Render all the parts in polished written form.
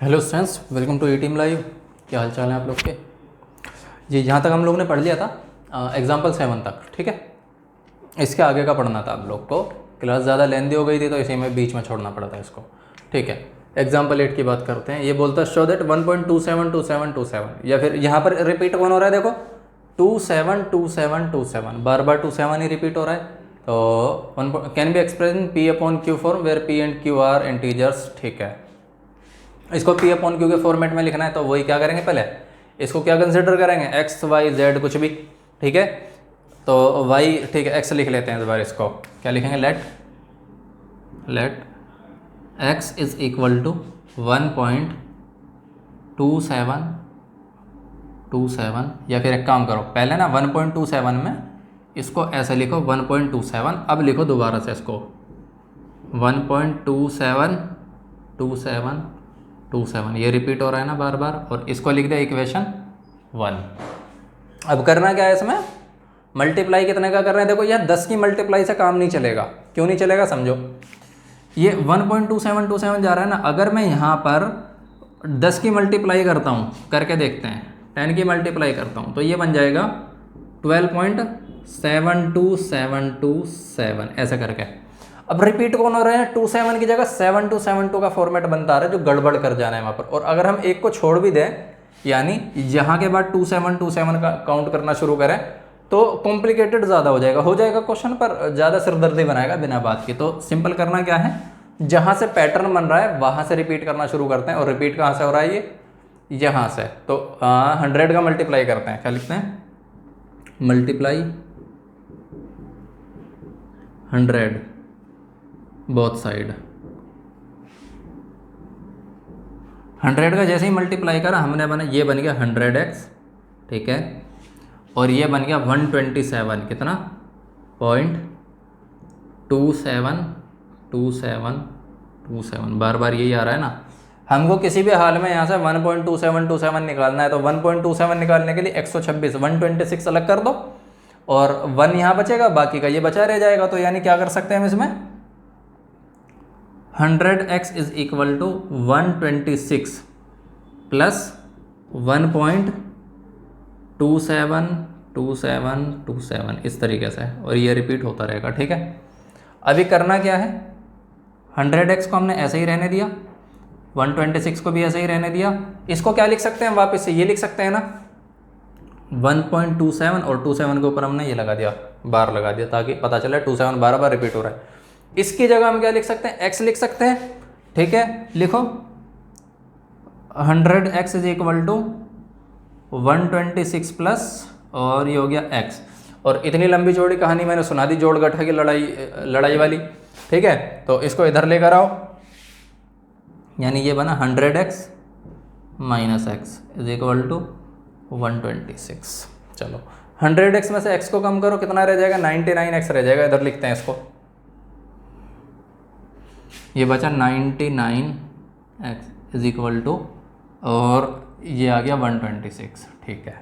Hello students, welcome to E team live. क्या हाल चाल है आप लोग के जी। यहाँ तक हम लोग ने पढ़ लिया था एग्जाम्पल 7 तक, ठीक है। इसके आगे का पढ़ना था आप लोग को। क्लास ज़्यादा लेंदी हो गई थी तो इसी में बीच में छोड़ना पड़ा था इसको, ठीक है। एग्जाम्पल 8 की बात करते हैं। ये बोलता है शो दैट 1.272727, या फिर यहाँ पर रिपीट कौन हो रहा है, देखो 272727, बार बार 27 ही रिपीट हो रहा है। तो can be express in P upon Q form where P and Q are integers, ठीक है। इसको P अपॉन Q के फॉर्मेट में लिखना है तो वही क्या करेंगे, पहले इसको क्या कंसिडर करेंगे, x y z कुछ भी, ठीक है। तो y, ठीक है, x लिख लेते हैं इस बार। इसको क्या लिखेंगे, let x is equal to 1.2727, या फिर एक काम करो, पहले ना 1.27 में इसको ऐसे लिखो 1.27, अब लिखो दोबारा से इसको 1.2727, ये रिपीट हो रहा है ना बार बार, और इसको लिख दिया इक्वेशन 1। अब करना क्या है इसमें, मल्टीप्लाई कितने का कर रहे हैं, देखो यह 10 की मल्टीप्लाई से काम नहीं चलेगा। क्यों नहीं चलेगा समझो, ये 1.2727 जा रहा है ना, अगर मैं यहाँ पर 10 की मल्टीप्लाई करता हूँ, करके देखते हैं, 10 की मल्टीप्लाई करता हूँ तो ये बन जाएगा 12.72727, ऐसा करके। अब रिपीट कौन हो रहे हैं, 27 की जगह 7272 का फॉर्मेट बनता रहा है, जो गड़बड़ कर जाना है वहाँ पर। और अगर हम एक को छोड़ भी दें, यानी यहाँ के बाद 2727 का काउंट करना शुरू करें, तो कॉम्प्लिकेटेड ज़्यादा हो जाएगा क्वेश्चन, पर ज़्यादा सिरदर्दी बनाएगा बिना बात की। तो सिंपल करना क्या है, जहाँ से पैटर्न बन रहा है वहाँ से रिपीट करना शुरू करते हैं। और रिपीट कहाँ से हो रहा है, ये यहाँ से। तो 100 का मल्टीप्लाई करते हैं, क्या लिखते हैं, मल्टीप्लाई 100 बोथ साइड। 100 का जैसे ही मल्टीप्लाई करा हमने बना, ये बन गया 100x, ठीक है। और ये बन गया 127, कितना 0.272727, बार बार यही आ रहा है ना। हमको किसी भी हाल में यहाँ से 1.2727 निकालना है, तो 1.27 निकालने के लिए 126 126 अलग कर दो, और 1 यहाँ बचेगा, बाकी का ये बचा रह जाएगा। तो यानी क्या कर सकते हैं हम इसमें, 100x is equal to 126 plus 1.272727, इस तरीके से, और ये रिपीट होता रहेगा, ठीक है। अभी करना क्या है, 100x को हमने ऐसे ही रहने दिया, 126 को भी ऐसे ही रहने दिया। इसको क्या लिख सकते हैं, वापस से ये लिख सकते हैं ना, 1.27 और 27 के ऊपर हमने ये लगा दिया, बार लगा दिया, ताकि पता चले 27 बार बार रिपीट हो रहा है। इसकी जगह हम क्या लिख सकते हैं, x लिख सकते हैं, ठीक है। लिखो 100x is equal to 126 plus, और ये हो गया x। और इतनी लंबी चौड़ी कहानी मैंने सुना दी जोड़ गठा की लड़ाई वाली, ठीक है। तो इसको इधर लेकर आओ, यानी ये बना 100x minus x is equal to 126। चलो 100x में से x को कम करो, कितना रह जाएगा, 99x रह जाएगा। इधर लिखते हैं इसको, ये बचा 99x इज इक्वल टू, और ये आ गया 126, ठीक है।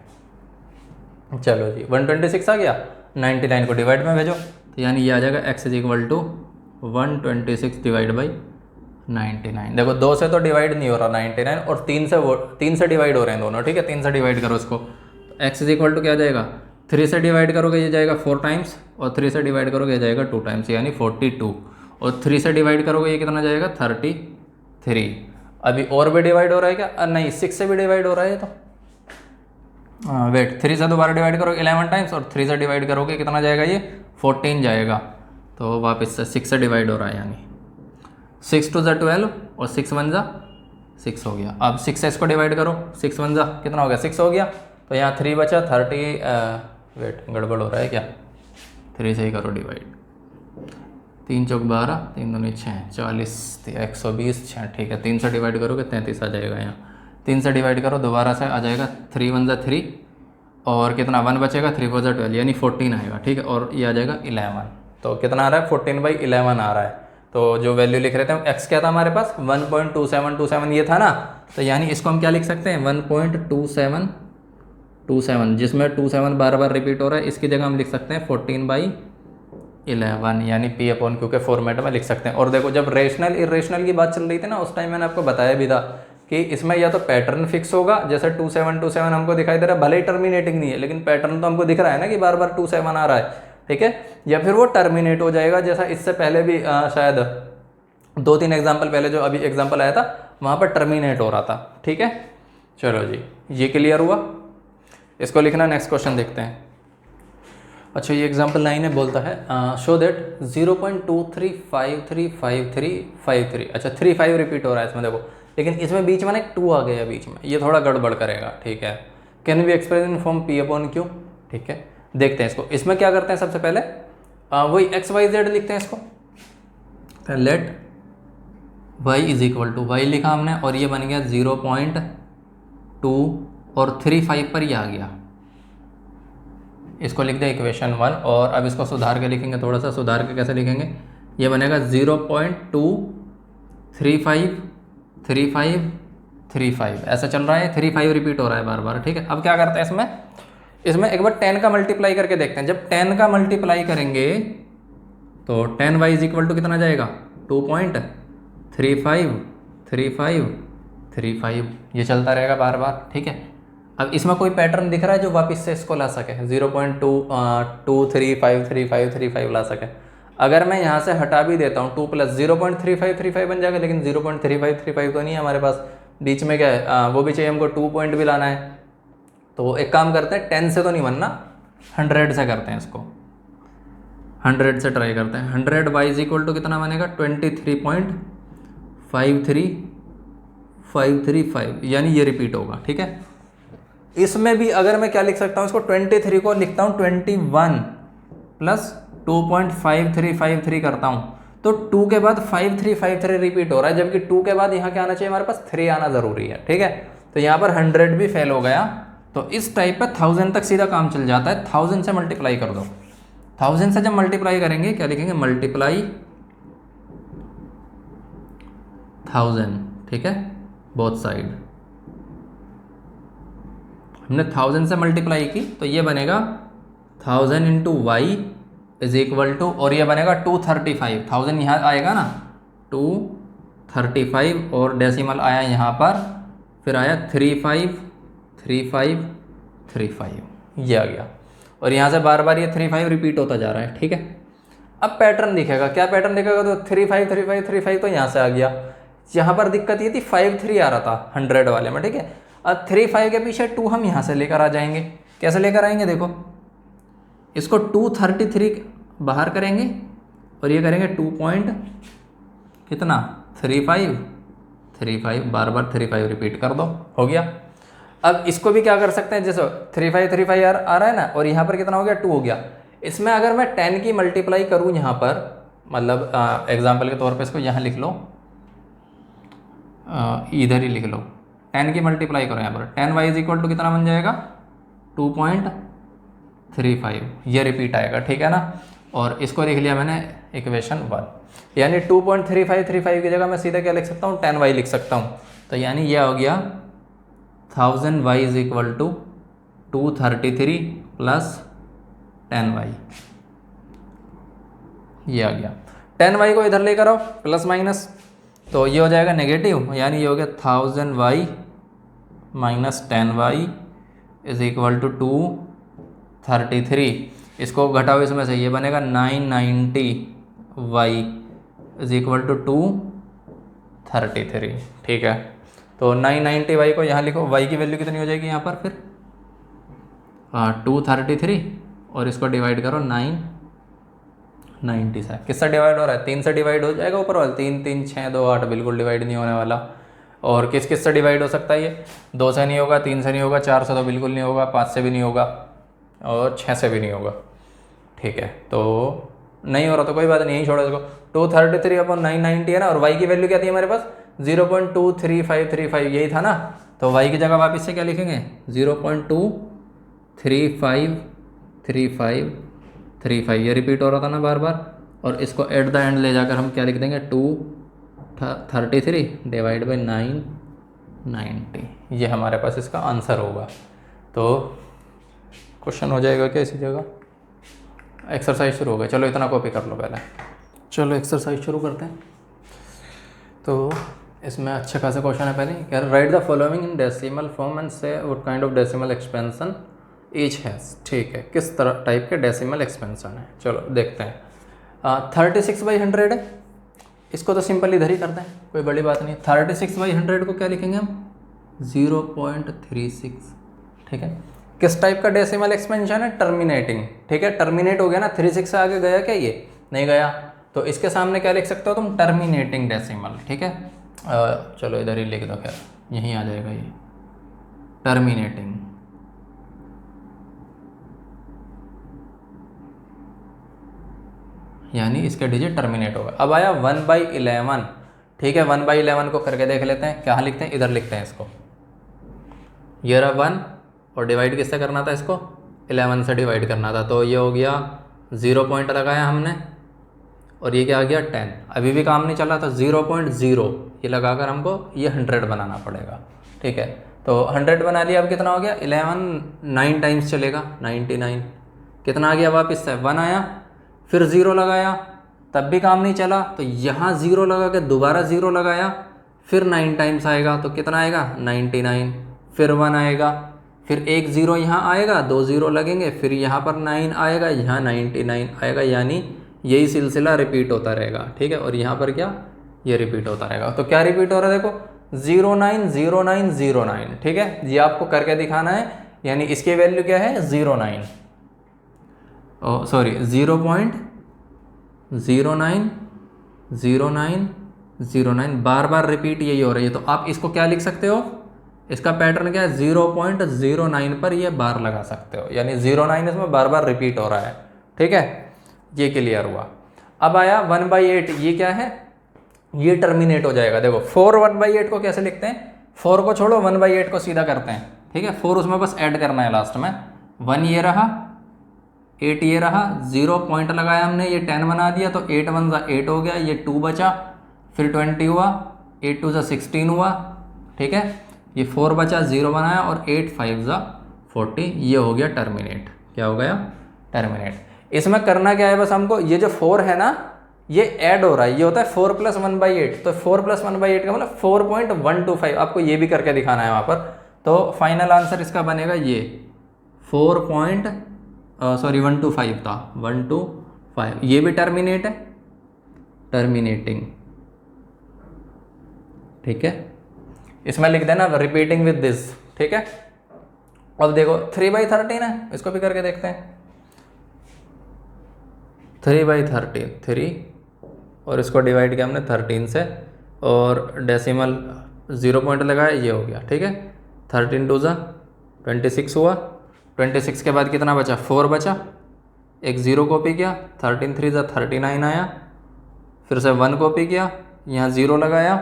चलो जी 126 आ गया, 99 को डिवाइड में भेजो, तो यानी ये आ जाएगा x is equal to 126 divide by 99। देखो 2 से तो डिवाइड नहीं हो रहा 99, और 3 से डिवाइड हो रहे हैं दोनों, ठीक है। 3 से डिवाइड करो इसको, तो x इज इक्वल टू क्या जाएगा, 3 से डिवाइड करोगे ये जाएगा 4 टाइम्स, और 3 से डिवाइड करोगे ये जाएगा 2 टाइम्स, यानी 42। और 3 से डिवाइड करोगे ये कितना जाएगा, 33। अभी और भी डिवाइड हो रहा है क्या, नहीं 6 से भी डिवाइड हो रहा है। तो वेट, 3 से दोबारा डिवाइड करोगे 11 टाइम्स, और 3 से डिवाइड करोगे कितना जाएगा, ये 14 जाएगा। तो वापस से 6 से डिवाइड हो रहा है, यानी 6 2 = 12, और 6 1 = 6 हो गया। अब 6 से इसको डिवाइड करो, 6 1 कितना हो गया, 6 हो गया। तो यहाँ 3 बचा, 30, वेट गड़बड़ हो रहा है क्या, 3 से ही करो डिवाइड, 3 चौक 12, 3 दूनी 6, 40, 120, 6, ठीक है। 3 से डिवाइड करोगे 33 आ जाएगा। यहाँ 3 से डिवाइड करो, दोबारा से आ जाएगा 3 1 = 3, और कितना 1 बचेगा, 3 4 = 12, यानी 14 आएगा, ठीक है। और ये आ जाएगा 11, तो कितना आ रहा है, 14/11 आ रहा है। तो जो वैल्यू लिख रहे थे हम, x क्या था हमारे पास, 1.2727 ये था ना, तो यानी इसको हम क्या लिख सकते हैं, 1.2727, जिसमें 27 बार बार रिपीट हो रहा है, इसकी जगह हम लिख सकते हैं 14/11, यानी P अपॉन Q के फॉर्मेट में लिख सकते हैं। और देखो जब रेशनल इरेशनल की बात चल रही थी ना, उस टाइम मैंने आपको बताया भी था कि इसमें या तो पैटर्न फिक्स होगा, जैसे 2727 हमको दिखाई दे रहा है, भले ही टर्मिनेटिंग नहीं है लेकिन पैटर्न तो हमको दिख रहा है ना कि बार बार 27 आ रहा है, ठीक है। या फिर वो टर्मिनेट हो जाएगा, जैसा इससे पहले भी शायद 2-3 एग्जाम्पल पहले जो अभी एग्जाम्पल आया था वहाँ पर टर्मिनेट हो रहा था, ठीक है। चलो जी, ये क्लियर हुआ, इसको लिखना। नेक्स्ट क्वेश्चन देखते हैं। अच्छा, ये एग्जाम्पल 9 है, बोलता है शो दैट 0.23535353, अच्छा 35 रिपीट हो रहा है इसमें देखो, लेकिन इसमें बीच में ना एक 2 आ गया बीच में, ये थोड़ा गड़बड़ करेगा, ठीक है। Can be express in form P/Q, ठीक है। देखते हैं इसको, इसमें क्या करते हैं सबसे पहले वही XYZ लिखते हैं इसको, let y is equal to y लिखा हमने और ये बन गया 0.2 और 35 पर ये आ गया, इसको लिख दे इक्वेशन 1। और अब इसको सुधार के लिखेंगे, थोड़ा सा सुधार के कैसे लिखेंगे, ये बनेगा 0.2353535 ऐसा चल रहा है, 35 रिपीट हो रहा है बार बार, ठीक है। अब क्या करते हैं इसमें एक बार 10 का मल्टीप्लाई करके देखते हैं। जब 10 का मल्टीप्लाई करेंगे तो 10y इज इक्वल टू कितना जाएगा, 2.353535, ये चलता रहेगा बार बार, ठीक है। अब इसमें कोई पैटर्न दिख रहा है जो वापस से इसको ला सके, 0.2353535 ला सके। अगर मैं यहाँ से हटा भी देता हूँ 2 + 0.3535 बन जाएगा, लेकिन 0.3535 तो नहीं है हमारे पास, बीच में क्या है वो भी चाहिए हमको, 2 पॉइंट भी लाना है। तो एक काम करते हैं, 10 से तो नहीं बनना, 100 से करते हैं इसको, 100 से ट्राई करते हैं। 100y इज इक्वल टू कितना बनेगा, 23.53535, यानी ये रिपीट होगा, ठीक है। इसमें भी अगर मैं क्या लिख सकता हूँ इसको, 23 को लिखता हूँ 21 + 2.5353 करता हूँ, तो 2 के बाद 5353 रिपीट हो रहा है, जबकि 2 के बाद यहाँ क्या आना चाहिए हमारे पास, 3 आना ज़रूरी है, ठीक है। तो यहाँ पर 100 भी फेल हो गया। तो इस टाइप पर 1000 तक सीधा काम चल जाता है, 1000 से मल्टीप्लाई कर दो। 1000 से जब मल्टीप्लाई करेंगे क्या लिखेंगे, मल्टीप्लाई 1000, ठीक है, बोथ साइड। हमने 1000 से मल्टीप्लाई की तो ये बनेगा 1000 × y इज इक्वल टू, और ये बनेगा 235, 1000 यहाँ आएगा ना, 235 और डेसिमल आया यहाँ पर, फिर आया 353535, ये आ गया। और यहाँ से बार बार ये 35 रिपीट होता जा रहा है, ठीक है। अब पैटर्न दिखेगा, क्या पैटर्न दिखेगा, तो 353535 तो यहाँ से आ गया। यहाँ पर दिक्कत ये थी 53 आ रहा था 100 वाले में, ठीक है। अब 35 के पीछे 2 हम यहाँ से लेकर आ जाएंगे, कैसे लेकर आएंगे, देखो इसको 233 बाहर करेंगे और ये करेंगे 2 पॉइंट कितना, 35 बार बार 35 रिपीट कर दो, हो गया। अब इसको भी क्या कर सकते हैं, जैसे 35 आ रहा है ना, और यहाँ पर कितना हो गया, 2 हो गया। इसमें अगर मैं 10 की मल्टीप्लाई करूँ यहाँ पर, मतलब एग्जाम्पल के तौर पे इसको यहाँ लिख लो, इधर ही लिख लो, 10 की मल्टीप्लाई करो यहाँ पर, 10y इज इक्वल टू कितना बन जाएगा, 2.35, ये रिपीट आएगा, ठीक है ना। और इसको लिख लिया मैंने इक्वेशन 1, यानी 2.3535 की जगह मैं सीधे क्या लिख सकता हूँ, 10y लिख सकता हूँ। तो यानी ये हो गया 1000y is equal to 233 + 10y, ये आ गया। 10y को इधर लेकर आओ प्लस माइनस, तो ये हो जाएगा नेगेटिव, यानी ये हो गया 1000y - 10y is equal to 233। इसको घटाओ इसमें से, ये बनेगा 990y इज इक्वल टू 233, ठीक है। तो 990y को यहाँ लिखो, y की वैल्यू कितनी हो जाएगी यहाँ पर फिर, 233, और इसको डिवाइड करो 990 से। किससे डिवाइड हो रहा है, 3 से डिवाइड हो जाएगा ऊपर वाला, 3 3 6 2 8, बिल्कुल डिवाइड नहीं होने वाला। और किस किस से डिवाइड हो सकता है, ये 2 से नहीं होगा, 3 से नहीं होगा, 4 से तो बिल्कुल नहीं होगा, 5 से भी नहीं होगा, और 6 से भी नहीं होगा, ठीक है। तो नहीं हो रहा तो कोई बात नहीं, छोड़ो इसको। 233/990 है ना, और y की वैल्यू क्या थी हमारे पास, 0.23535, यही था ना। तो y की जगह वापस से क्या लिखेंगे, 0.2353535, ये रिपीट हो रहा था ना बार बार। और इसको एट द एंड ले जाकर हम क्या लिख देंगे, 233 / 990, ये हमारे पास इसका आंसर होगा। तो क्वेश्चन हो जाएगा क्या इसी जगह, एक्सरसाइज शुरू हो गया। चलो इतना कॉपी कर लो पहले, चलो एक्सरसाइज शुरू करते हैं। तो इसमें अच्छे खासे क्वेश्चन है। पहले कह रहे write the following in decimal form and say what kind of decimal expansion each has. ठीक है, किस तरह टाइप के डेसिमल एक्सपेंशन है, चलो देखते हैं। 36/100 है, इसको तो सिंपल इधर ही करते हैं, कोई बड़ी बात नहीं। 36/100 को क्या लिखेंगे हम, 0.36। ठीक है, किस टाइप का डेसिमल एक्सपेंशन है, टर्मिनेटिंग। ठीक है, टर्मिनेट हो गया ना, 36 से आगे गया क्या, ये नहीं गया, तो इसके सामने क्या लिख सकते हो तुम, टर्मिनेटिंग डेसिमल। ठीक है, चलो इधर ही लिख दो, खैर यहीं आ जाएगा ये टर्मिनेटिंग। यानी इसका डिजिट टर्मिनेट होगा। अब आया 1/11। ठीक है, 1/11 को करके देख लेते हैं, क्या लिखते हैं, इधर लिखते हैं इसको, ये रहा 1 और डिवाइड किससे करना था, इसको 11 से डिवाइड करना था, तो ये हो गया 0 पॉइंट लगाया हमने, और ये क्या आ गया 10। अभी भी काम नहीं चला, तो 0.0 ये लगाकर हमको ये 100 बनाना पड़ेगा। ठीक है, तो 100 बना लिया। अब कितना हो गया, 11 9 टाइम्स चलेगा, 99। कितना आ गया, वापस से 1 आया, फिर 0 लगाया, तब भी काम नहीं चला, तो यहाँ 0 लगा के दोबारा 0 लगाया, फिर 9 टाइम्स आएगा, तो कितना आएगा 99। फिर 1 आएगा, फिर एक 0 यहाँ आएगा, 2 0 लगेंगे, फिर यहाँ पर 9 आएगा, यहाँ 99 आएगा, यानी यही सिलसिला रिपीट होता रहेगा। ठीक है, और यहाँ पर क्या, ये रिपीट होता रहेगा। तो क्या रिपीट हो रहा है, देखो 090909। ठीक है, ये आपको करके दिखाना है, यानी इसकी वैल्यू क्या है 09, सॉरी 0.090909, बार बार रिपीट यही हो रही है। तो आप इसको क्या लिख सकते हो, इसका पैटर्न क्या है, 0.09 पर ये बार लगा सकते हो, यानी 09 इसमें बार बार रिपीट हो रहा है। ठीक है, ये क्लियर हुआ। अब आया 1/8, ये क्या है, ये टर्मिनेट हो जाएगा। देखो 4 1/8 को कैसे लिखते हैं, 4 को छोड़ो 1/8 को सीधा करते हैं। ठीक है, 4 उसमें बस ऐड करना है लास्ट में, 1 ये रहा, 8 ये रहा, 0 पॉइंट लगाया हमने, ये 10 बना दिया, तो 8 1 ज़ा 8 हो गया, ये 2 बचा, फिर 20 हुआ, 8 2 ज़ा 16 हुआ। ठीक है, ये 4 बचा, 0 बनाया, और 8 5 ज़ा 40, ये हो गया टर्मिनेट। क्या हो गया, टर्मिनेट। इसमें करना क्या है, बस हमको ये जो 4 है ना, ये ऐड हो रहा है, ये होता है 4 + 1/8, तो 4 + 1/8 का मतलब 4.125। आपको ये भी करके दिखाना है वहाँ पर, तो फाइनल आंसर इसका बनेगा ये 125 था, 125। ये भी टर्मिनेट है, टर्मिनेटिंग। ठीक है, इसमें लिख देना रिपीटिंग विद दिस। ठीक है, अब देखो 3/13 है, इसको भी करके देखते हैं। 3/13, 3 और इसको डिवाइड किया हमने 13 से, और डेसिमल 0 पॉइंट लगाया, ये हो गया। ठीक है, 13 2 ज़ा 26 हुआ, 26 के बाद कितना बचा, 4 बचा, एक 0 कॉपी किया, 13 3 ज़ा 39 आया, फिर से 1 कॉपी किया, यहाँ 0 लगाया,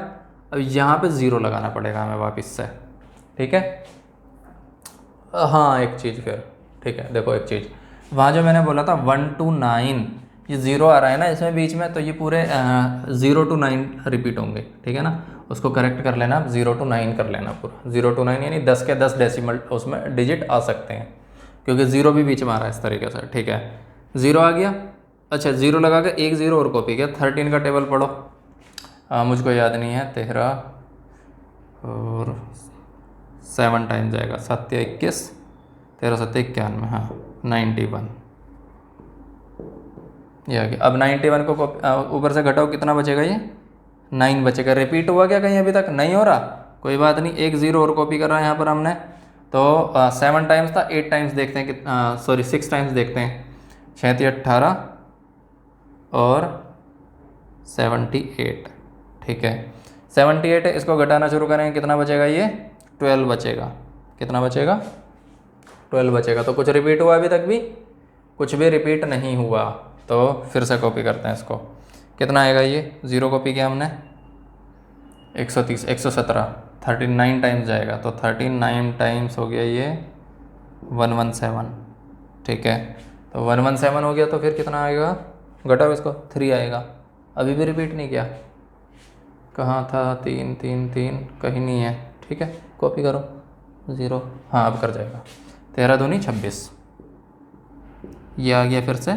अब यहाँ पे 0 लगाना पड़ेगा हमें वापस से। ठीक है, हाँ एक चीज़ फिर, ठीक है देखो एक चीज़, वहाँ जो मैंने बोला था 1 to 9, ये 0 आ रहा है ना इसमें बीच में, तो ये पूरे 0 to 9 रिपीट होंगे। ठीक है ना, उसको करेक्ट कर लेना, 0 to 9 कर लेना पूरा, 0 to 9 यानी 10 के 10 डेसिमल उसमें डिजिट आ सकते हैं, क्योंकि 0 भी बीच में आ रहा है इस तरीके से। ठीक है, 0 आ गया, अच्छा 0 लगा के एक 0 और कॉपी किया, 13 का टेबल पढ़ो, मुझको याद नहीं है, 13 और 7 टाइम जाएगा, 7 21, 13 7 91, हाँ 91, ये आ गया। अब 91 को ऊपर से घटाओ, कितना बचेगा, ये 9 बचेगा। रिपीट हुआ क्या कहीं अभी तक, नहीं हो रहा, कोई बात नहीं, एक 0 और कॉपी कर रहा है यहाँ पर हमने, तो 7 टाइम्स था, 8 टाइम्स देखते हैं, सॉरी 6 टाइम्स देखते हैं, 6 18 और 78। ठीक है, 78 है, इसको घटाना शुरू करेंगे, कितना बचेगा, ये 12 बचेगा, कितना बचेगा, 12 बचेगा। तो कुछ रिपीट हुआ अभी तक भी, कुछ भी रिपीट नहीं हुआ, तो फिर से कॉपी करते हैं इसको, कितना आएगा, ये 0 कॉपी किया हमने, 130 117, 39 टाइम्स जाएगा, तो 39 टाइम्स हो गया ये 117। ठीक है, तो 117 हो गया, तो फिर कितना आएगा, घटाओ इसको, 3 आएगा। अभी भी रिपीट नहीं किया, कहाँ था, 3 3 3 कहीं नहीं है। ठीक है, कॉपी करो, 0, हाँ अब कर जाएगा, 13 दूनी 26, ये आ गया फिर से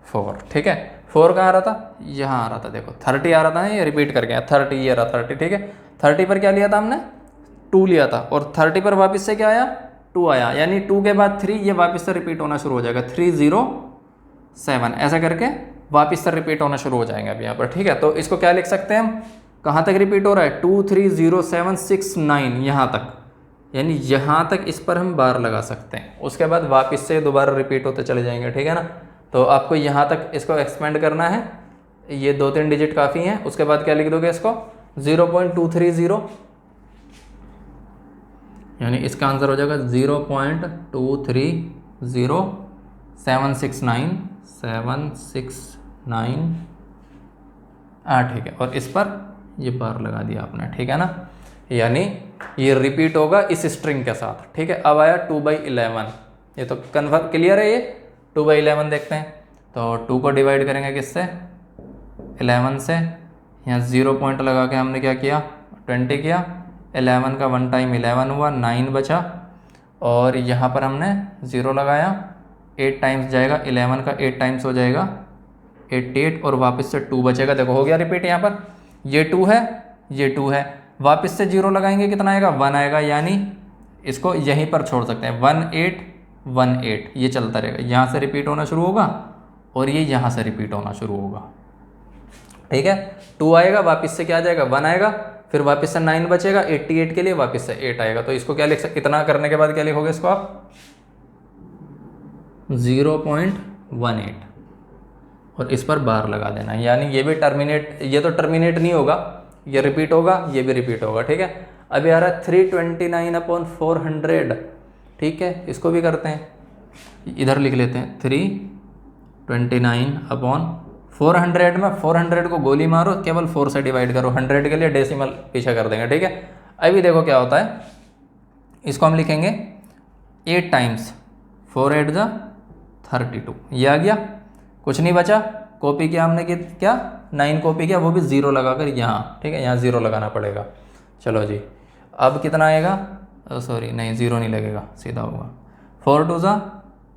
4। ठीक है, 4 कहाँ आ रहा था, यहाँ आ रहा था, देखो 30 आ रहा था, ये रिपीट कर गया 30, ये रहा 30, ठीक है। 30 पर क्या लिया था हमने, 2 लिया था, और 30 पर वापस से क्या आया, 2 आया, यानी 2 के बाद 3, ये वापस से रिपीट होना शुरू हो जाएगा, 307, ऐसा करके वापस से रिपीट होना शुरू हो जाएंगे अभी यहाँ पर, ठीक है। तो इसको क्या लिख सकते हैं हम, कहाँ तक रिपीट हो रहा है, 2 3 0 7 6 9, यहाँ तक, यानी यहाँ तक इस पर हम बार लगा सकते हैं, उसके बाद वापस से दोबारा रिपीट होते चले जाएंगे, ठीक है ना। तो आपको यहाँ तक इसको एक्सपेंड करना है, ये 2-3 डिजिट काफ़ी हैं, उसके बाद क्या लिख दोगे इसको 0.230, यानी इसका आंसर हो जाएगा 0.230769, ठीक है, और इस पर ये बार लगा दिया आपने, ठीक है ना, यानी ये रिपीट होगा इस स्ट्रिंग के साथ, ठीक है। अब आया 2/11, ये तो कन्फर्म क्लियर है, ये 2/11 देखते हैं, तो 2 को डिवाइड करेंगे किससे, 11 से, यहाँ 0 पॉइंट लगा के हमने क्या किया, 20 किया, 11 का 1 टाइम 11 हुआ, 9 बचा, और यहाँ पर हमने 0 लगाया, 8 टाइम्स जाएगा, 11 का 8 टाइम्स हो जाएगा 88, और वापस से 2 बचेगा, देखो हो गया रिपीट, यहाँ पर ये 2 है, ये 2 है, वापस से 0 लगाएंगे, कितना आएगा, 1 आएगा, यानी इसको यहीं पर छोड़ सकते हैं, 1818, ये चलता रहेगा, यहाँ से रिपीट होना शुरू होगा और ये यहाँ से रिपीट होना शुरू होगा, ठीक है। 2 आएगा, वापस से क्या आ जाएगा, 1 आएगा, फिर वापस से 9 बचेगा, 88 के लिए वापस से 8 आएगा, तो इसको क्या लिख सकते, इतना करने के बाद क्या लिखोगे इसको आप 0.18, और इस पर बार लगा देना, यानी ये भी टर्मिनेट, ये तो टर्मिनेट नहीं होगा, ये रिपीट होगा, ये भी रिपीट होगा, ठीक है। अभी आ रहा है 329/400, ठीक है, इसको भी करते हैं, इधर लिख लेते हैं 329/400 में 400 को गोली मारो, केवल 4 से डिवाइड करो, 100 के लिए डेसिमल पीछे कर देंगे, ठीक है। अभी देखो क्या होता है, इसको हम लिखेंगे 8 टाइम्स, 4 8 जा 32, ये आ गया, कुछ नहीं बचा, कॉपी किया हमने कि क्या 9 कॉपी किया, वो भी 0 लगाकर यहाँ, ठीक है, यहाँ 0 लगाना पड़ेगा। चलो जी, अब कितना आएगा, सॉरी नहीं 0 नहीं लगेगा, सीधा होगा 4 2 जा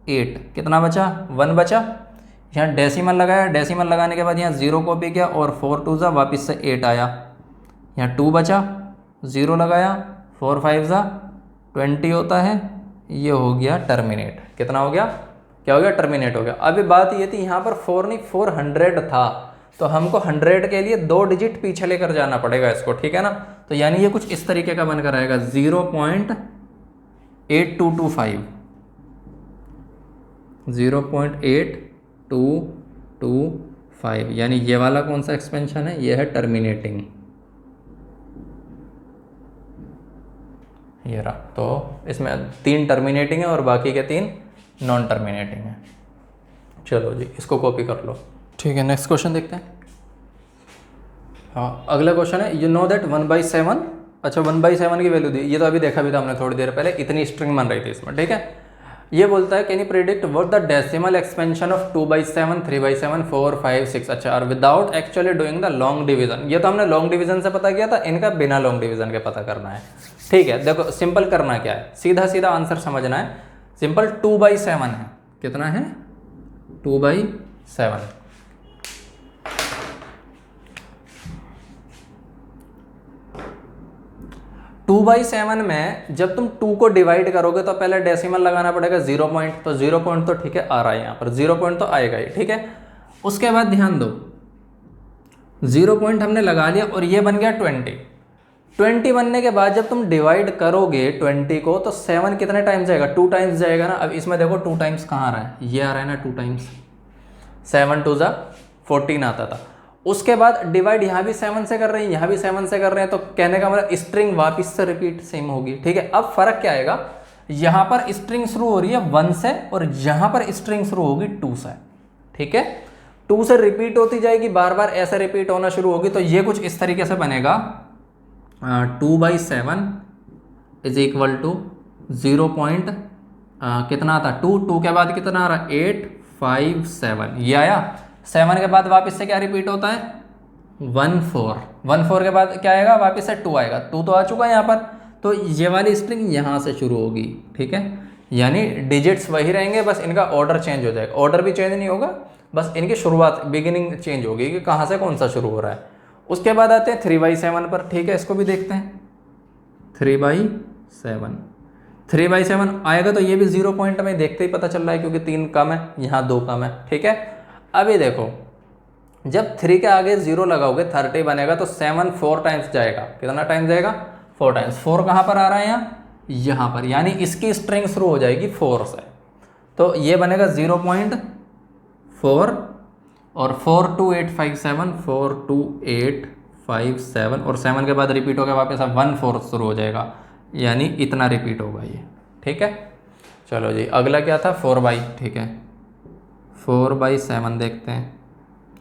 8, कितना बचा, 1 बचा, यहाँ डेसिमल लगाया, डेसिमल लगाने के बाद यहाँ 0 कॉपी किया, और 4 2 जा वापस से 8 आया, यहाँ 2 बचा, 0 लगाया, 4 5 जा 20 होता है, ये हो गया टर्मिनेट, कितना हो गया, क्या हो गया, टर्मिनेट हो गया। अभी बात ये थी यहाँ पर 4 नहीं 400 था, तो हमको 100 के लिए 2 डिजिट पीछे लेकर जाना पड़ेगा इसको, ठीक है ना। तो यानी ये कुछ इस तरीके का बनकर आएगा 0.8225, 0.8225, यानी ये वाला कौन सा एक्सपेंशन है, ये है टर्मिनेटिंग, ये रहा। तो इसमें 3 टर्मिनेटिंग है और बाकी के 3 नॉन टर्मिनेटिंग है। चलो जी, इसको कॉपी कर लो, ठीक है। नेक्स्ट क्वेश्चन देखते हैं। हाँ, अगला क्वेश्चन है, यू नो दैट 1/7, अच्छा 1/7 की वैल्यू दी, ये तो अभी देखा भी था हमने थोड़ी देर पहले, इतनी स्ट्रिंग बन रही थी इसमें, ठीक है। ये बोलता है can you predict what the decimal expansion of 2/7 3/7 4 5 6 अच्छा और without actually doing the long division. ये तो हमने लॉन्ग डिवीजन से पता किया था, इनका बिना लॉन्ग डिवीजन के पता करना है, ठीक है। देखो सिंपल करना क्या है, सीधा सीधा आंसर समझना है, सिंपल 2/7 है, कितना है 2/7। 2/7 में जब तुम 2 को डिवाइड करोगे तो पहले डेसिमल लगाना पड़ेगा 0 पॉइंट, तो 0 पॉइंट तो ठीक है आ रहा है यहाँ पर, 0 पॉइंट तो आएगा ही, ठीक है। उसके बाद ध्यान दो 0 पॉइंट हमने लगा लिया और ये बन गया 20 बनने के बाद जब तुम डिवाइड करोगे 20 को तो 7 कितने टाइम्स जाएगा, 2 टाइम्स जाएगा ना। अब इसमें देखो 2 टाइम्स कहाँ आ रहा है, ये आ रहा है ना 2 टाइम्स, 7 2 जा 14 आता था। उसके बाद डिवाइड यहाँ भी 7 से कर रहे हैं, यहाँ भी 7 से कर रहे हैं, तो कहने का मतलब स्ट्रिंग वापस से रिपीट सेम होगी, ठीक है। अब फर्क क्या आएगा, यहाँ पर स्ट्रिंग शुरू हो रही है 1 से और यहाँ पर स्ट्रिंग शुरू होगी 2 से, ठीक है। 2 से रिपीट होती जाएगी, बार बार ऐसे रिपीट होना शुरू होगी, तो ये कुछ इस तरीके से बनेगा 2/7 इज इक्वल टू 0 पॉइंट कितना आता 2 के बाद कितना आ रहा 857, ये आया। 7 के बाद वापस से क्या रिपीट होता है 14 के बाद क्या आएगा, वापस से 2 आएगा, 2 तो आ चुका है यहाँ पर, तो ये वाली स्ट्रिंग यहाँ से शुरू होगी, ठीक है। यानी डिजिट्स वही रहेंगे, बस इनका ऑर्डर चेंज हो जाएगा, ऑर्डर भी चेंज नहीं होगा, बस इनकी शुरुआत बिगिनिंग चेंज होगी कि कहाँ से कौन सा शुरू हो रहा है। उसके बाद आते हैं 3/7 पर। ठीक है, इसको भी देखते हैं। 3/7 3/7 आएगा तो ये भी 0 पॉइंट में देखते ही पता चल रहा है क्योंकि 3 कम है, यहाँ 2 कम है। ठीक है, अभी देखो जब 3 के आगे 0 लगाओगे 30 बनेगा तो 7 4 टाइम्स जाएगा। कितना टाइम जाएगा? 4 टाइम्स। 4 कहाँ पर आ रहा है? यहाँ पर, यानी इसकी स्ट्रिंग शुरू हो जाएगी 4 से। तो ये बनेगा 0.4 और 42857 42857 और 7 के बाद रिपीट होगा वापस 14 शुरू हो जाएगा, यानी इतना रिपीट होगा ये। ठीक है, चलो जी अगला क्या था? 4/। ठीक है, 4/7 देखते हैं।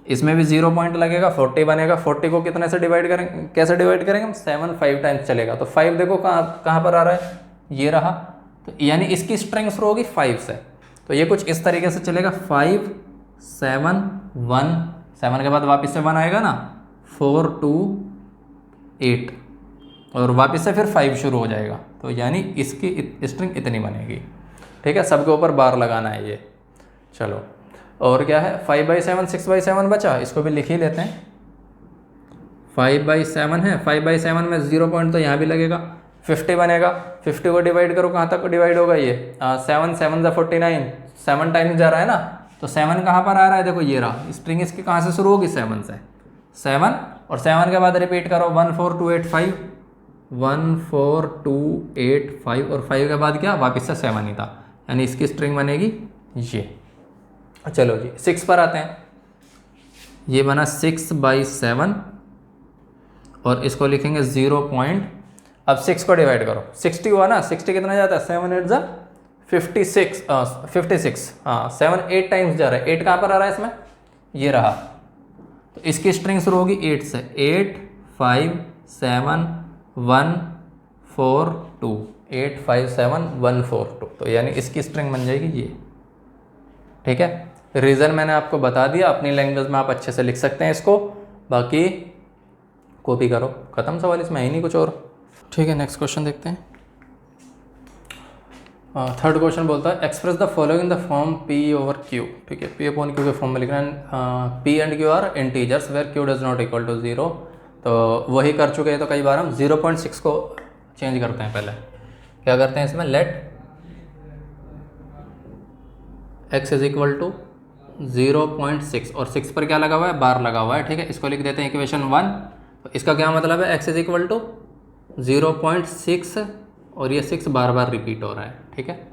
इसमें भी 0 पॉइंट लगेगा, 40 बनेगा। 40 को कितने से डिवाइड करेंगे? कैसे डिवाइड करेंगे हम? 7 5 टाइम्स चलेगा। तो 5 देखो कहाँ पर आ रहा है? ये रहा। तो यानी इसकी स्ट्रिंग शुरू होगी 5 से। तो ये कुछ इस तरीके से चलेगा 5 7 1, 7 के बाद वापस से 1 आएगा ना, 4 2 8 और वापस से फिर 5 शुरू हो जाएगा। तो यानी इसकी स्ट्रिंग इतनी बनेगी। ठीक है, सबके ऊपर बार लगाना है ये। चलो और क्या है? 5/7 6/7 बचा, इसको भी लिख ही लेते हैं। 5/7 है, 5/7 में 0 पॉइंट तो यहाँ भी लगेगा। 50 बनेगा, 50 को डिवाइड करो, कहाँ तक डिवाइड होगा ये? 7 7 × 49, 7 टाइम्स जा रहा है ना। तो 7 कहाँ पर आ रहा है? देखो ये रहा। स्ट्रिंग इसकी कहाँ से शुरू होगी? 7 से। 7 और 7 के बाद रिपीट करो 14285 14285 और 5 के बाद क्या? वापस से 7 ही था, यानी इसकी स्ट्रिंग बनेगी ये। चलो जी 6 पर आते हैं। ये बना 6/7 और इसको लिखेंगे 0 पॉइंट। अब 6 को डिवाइड करो, 60 हुआ ना, 60 कितना जाता है? 7 8 जा 56 56। हाँ 7 8 टाइम्स जा रहा है। 8 कहाँ पर आ रहा है इसमें? ये रहा। तो इसकी स्ट्रिंग शुरू होगी 8 से। 8 5 7 1 4 2 8 5 7 1 4 2। तो यानी इसकी स्ट्रिंग बन जाएगी ये। ठीक है, रीज़न मैंने आपको बता दिया, अपनी लैंग्वेज में आप अच्छे से लिख सकते हैं इसको, बाकी कॉपी करो, ख़त्म सवाल, इसमें है ही नहीं कुछ और। ठीक है, नेक्स्ट क्वेश्चन देखते हैं। थर्ड क्वेश्चन बोलता है express the following in the form P/Q। ठीक है, P/Q के फॉर्म में लिखना है। P and Q are integers where Q does not equal to 0। तो वही कर चुके हैं, तो कई बार हम 0.6 को चेंज करते हैं। पहले क्या करते हैं इसमें? Let x is equal to 0.6 और 6 पर क्या लगा हुआ है? बार लगा हुआ है। ठीक है, इसको लिख देते हैं इक्वेशन 1। तो इसका क्या मतलब है? x इज इक्वल टू 0.6 और ये 6 बार बार रिपीट हो रहा है। ठीक है,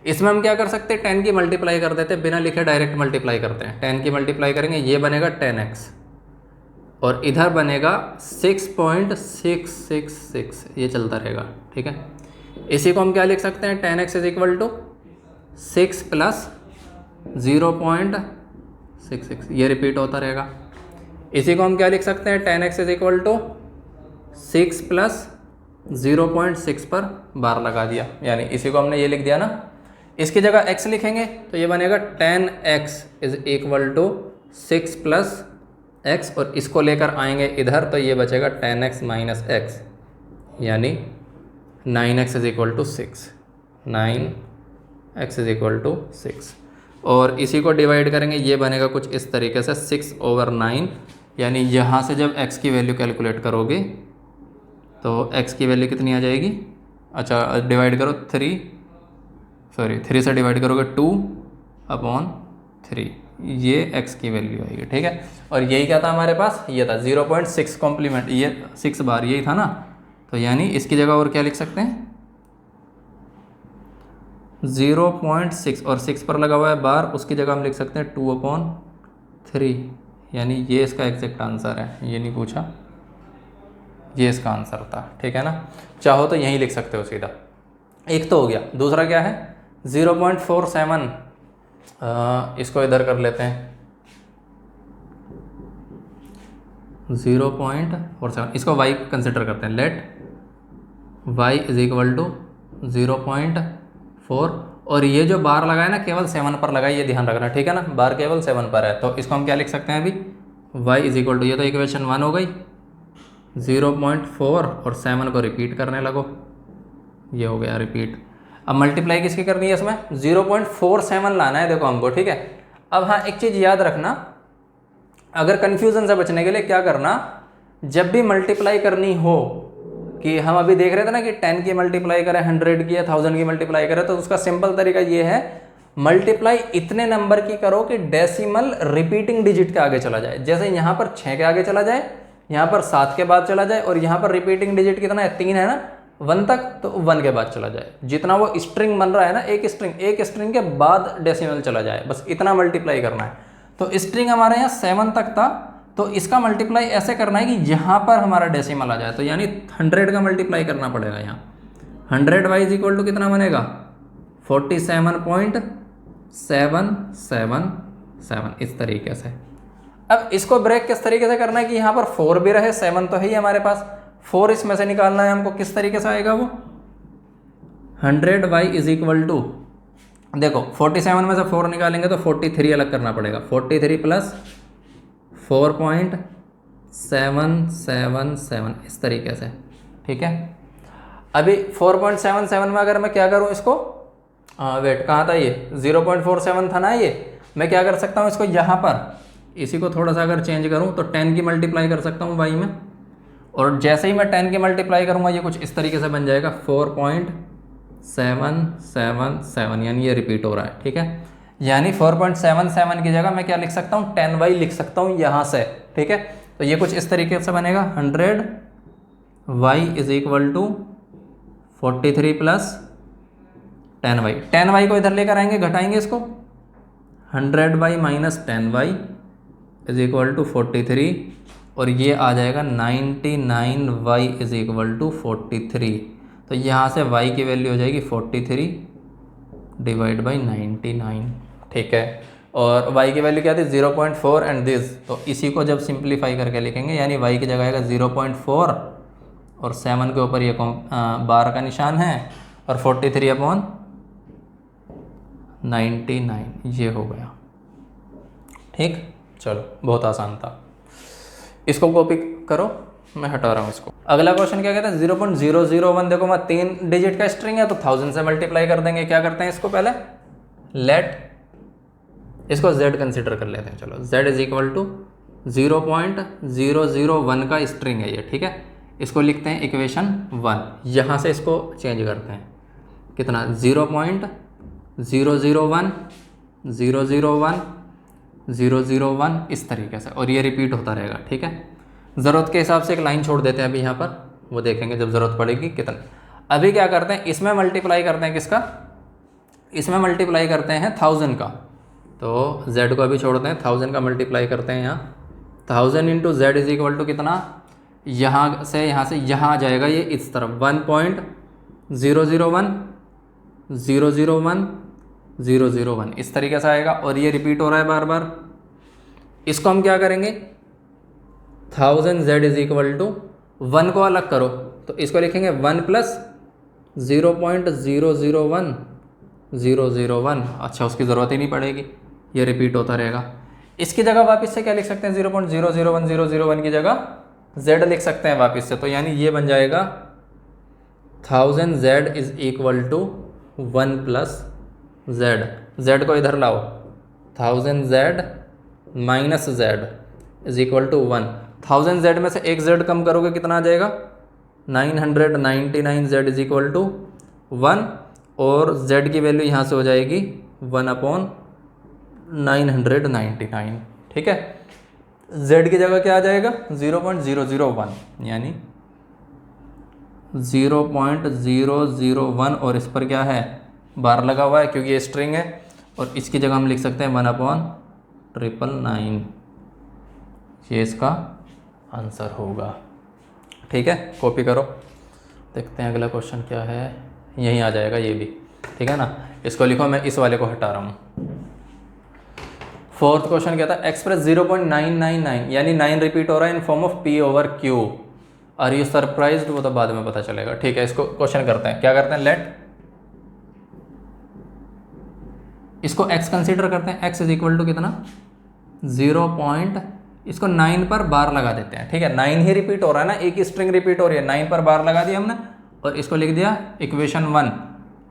इसमें हम क्या कर सकते हैं? 10 की मल्टीप्लाई कर देते हैं, बिना लिखे डायरेक्ट मल्टीप्लाई करते हैं। 10 की मल्टीप्लाई करेंगे, ये बनेगा 10x और इधर बनेगा 6.666, ये चलता रहेगा। ठीक है, इसी को हम क्या लिख सकते हैं? 10x is equal to 6 plus 0.66, ये रिपीट होता रहेगा। इसी को हम क्या लिख सकते हैं? 10x is equal to 6 plus 0.6 पर बार लगा दिया, यानी इसी को हमने ये लिख दिया ना। इसकी जगह x लिखेंगे तो ये बनेगा 10x is equal to 6 plus x और इसको लेकर आएंगे इधर तो ये बचेगा 10x माइनस x, यानी 9x is equal to 6। 9x is equal to 6 और इसी को डिवाइड करेंगे, ये बनेगा कुछ इस तरीके से 6/9, यानी यहाँ से जब x की वैल्यू कैलकुलेट करोगे तो x की वैल्यू कितनी आ जाएगी? अच्छा डिवाइड करो 3 से डिवाइड करोगे 2/3, ये x की वैल्यू आएगी। ठीक है, और यही क्या था हमारे पास? ये था 0.6 कॉम्प्लीमेंट, ये 6 बार यही था ना। तो यानी इसकी जगह और क्या लिख सकते हैं? 0.6 और 6 पर लगा हुआ है बार, उसकी जगह हम लिख सकते हैं 2/3, यानी ये इसका एग्जैक्ट आंसर है। ये नहीं पूछा, ये इसका आंसर था। ठीक है ना, चाहो तो यहीं लिख सकते हो सीधा। एक तो हो गया, दूसरा क्या है? 0.47, इसको इधर कर लेते हैं 0.47, इसको y कंसिडर करते हैं। Let y is equal to 0.4 और ये जो बार लगाए ना केवल 7 पर लगाए, ये ध्यान रखना। ठीक है ना, बार केवल 7 पर है, तो इसको हम क्या लिख सकते हैं अभी? y इज इक्वल टू, ये तो इक्वेशन 1 हो गई, 0.4 और 7 को रिपीट करने लगो, ये हो गया रिपीट। अब मल्टीप्लाई किसकी करनी है इसमें? 0.47 लाना है देखो हमको। ठीक है, अब हाँ, एक चीज़ याद रखना, अगर कन्फ्यूज़न से बचने के लिए क्या करना, जब भी मल्टीप्लाई करनी हो, कि हम अभी देख रहे थे ना कि 10 की मल्टीप्लाई करें 100 की या 1000 की मल्टीप्लाई करें, तो उसका सिंपल तरीका ये है, मल्टीप्लाई इतने नंबर की करो कि डेसिमल रिपीटिंग डिजिट के आगे चला जाए। जैसे यहाँ पर 6 के आगे चला जाए, यहाँ पर 7 के बाद चला जाए, और यहाँ पर रिपीटिंग डिजिट कितना है, 3 है ना, 1 तक, तो 1 के बाद चला जाए। जितना वो स्ट्रिंग बन रहा है ना, एक स्ट्रिंग के बाद डेसिमल चला जाए, बस इतना मल्टीप्लाई करना है। तो स्ट्रिंग हमारे यहाँ 7 तक था, तो इसका मल्टीप्लाई ऐसे करना है कि यहाँ पर हमारा डेसिमल आ जाए, तो यानी 100 का मल्टीप्लाई करना पड़ेगा यहाँ। 100y इज इक्वल टू कितना बनेगा, 47.777, इस तरीके से। अब इसको ब्रेक किस तरीके से करना है कि यहाँ पर 4 भी रहे, 7 तो है ही हमारे पास, 4 इसमें से निकालना है हमको। किस तरीके से आएगा वो, 100y इज इक्वल टू, देखो 47 में से 4 निकालेंगे तो 43 अलग करना पड़ेगा, 43 प्लस 4.777, इस तरीके से, ठीक है। अभी 4.77 में अगर मैं क्या करूँ इसको, वेट कहाँ था ये, 0.47 था ना ये, मैं क्या कर सकता हूँ इसको यहाँ पर, इसी को थोड़ा सा अगर चेंज करूँ तो 10 की मल्टीप्लाई कर सकता हूँ y में, और जैसे ही मैं 10 की मल्टीप्लाई करूँगा ये कुछ इस तरीके से बन जाएगा 4.777, यानी ये रिपीट हो रहा है, ठीक है। यानी 4.77 की जगह मैं क्या लिख सकता हूँ, 10y लिख सकता हूँ यहाँ से, ठीक है। तो ये कुछ इस तरीके से बनेगा, 100y is equal to 43 plus 10y। 10y को इधर लेकर आएंगे, घटाएंगे इसको, 100y minus 10y is equal to 43, और ये आ जाएगा 99y इज इक्वल टू 43। तो यहाँ से y की वैल्यू हो जाएगी 43 डिवाइड बाई 99, ठीक है। और y की वैल्यू क्या थी, 0.4 एंड दिस, तो इसी को जब सिंप्लीफाई करके लिखेंगे, यानी y की जगह आएगा 0.4 और 7 के ऊपर ये बार का निशान है, और 43/99, ये हो गया, ठीक। चलो, बहुत आसान था, इसको कॉपी करो, मैं हटा रहा हूँ इसको। अगला क्वेश्चन क्या कहता है, 0.001, देखो मैं 3 डिजिट का स्ट्रिंग है तो 1000 से मल्टीप्लाई कर देंगे। क्या करते हैं इसको, पहले लेट इसको z कंसिडर कर लेते हैं, चलो z इज इक्वल टू 0.001 का स्ट्रिंग है ये, ठीक है। इसको लिखते हैं इक्वेशन 1, यहाँ से इसको चेंज करते हैं, कितना 0.001 001 001, इस तरीके से, और ये रिपीट होता रहेगा, ठीक है। ज़रूरत के हिसाब से एक लाइन छोड़ देते हैं अभी यहाँ पर, वो देखेंगे जब ज़रूरत पड़ेगी कितना। अभी क्या करते हैं, इसमें मल्टीप्लाई करते हैं, किसका, इसमें मल्टीप्लाई करते हैं 1000 का, तो z को अभी छोड़ते हैं, 1000 का मल्टीप्लाई करते हैं यहाँ, 1000 into z is equal to कितना, यहाँ से यहाँ आ जाएगा ये इस तरफ, 1.001 001 001, इस तरीके से आएगा, और ये रिपीट हो रहा है बार बार। इसको हम क्या करेंगे, 1000 z इज इक्वल टू 1 को अलग करो, तो इसको लिखेंगे 1 प्लस 0.001 001, अच्छा उसकी ज़रूरत ही नहीं पड़ेगी, ये रिपीट होता रहेगा। इसकी जगह वापस से क्या लिख सकते हैं, 0.001 001 की जगह z लिख सकते हैं वापस से, तो यानी ये बन जाएगा 1000 z is equal to 1 plus z को इधर लाओ, 1000 z minus z is equal to 1, 1000 z में से एक z कम करोगे कितना आ जाएगा, 999 z इज इक्वल टू 1, और z की वैल्यू यहाँ से हो जाएगी 1/999, ठीक है। z की जगह क्या आ जाएगा, 0.001, यानी 0.001, और इस पर क्या है, बार लगा हुआ है क्योंकि ये स्ट्रिंग है, और इसकी जगह हम लिख सकते हैं 1/999, ये इसका आंसर होगा, ठीक है। कॉपी करो, देखते हैं अगला क्वेश्चन क्या है, यहीं आ जाएगा ये भी, ठीक है ना। इसको लिखो, मैं इस वाले को हटा रहा हूँ। 4th क्वेश्चन क्या था, एक्सप्रेस 0.999, यानी 9 रिपीट हो रहा है in form of p/q, are you surprised, वो तो बाद में पता चलेगा, ठीक है। इसको क्वेश्चन करते हैं, क्या करते हैं, लेट इसको x कंसीडर करते हैं, x इज इक्वल टू कितना, 0. इसको 9 पर बार लगा देते हैं, ठीक है। 9 ही रिपीट हो रहा है ना, एक ही स्ट्रिंग रिपीट हो रही है, 9 पर बार लगा दिया हमने, और इसको लिख दिया इक्वेशन 1।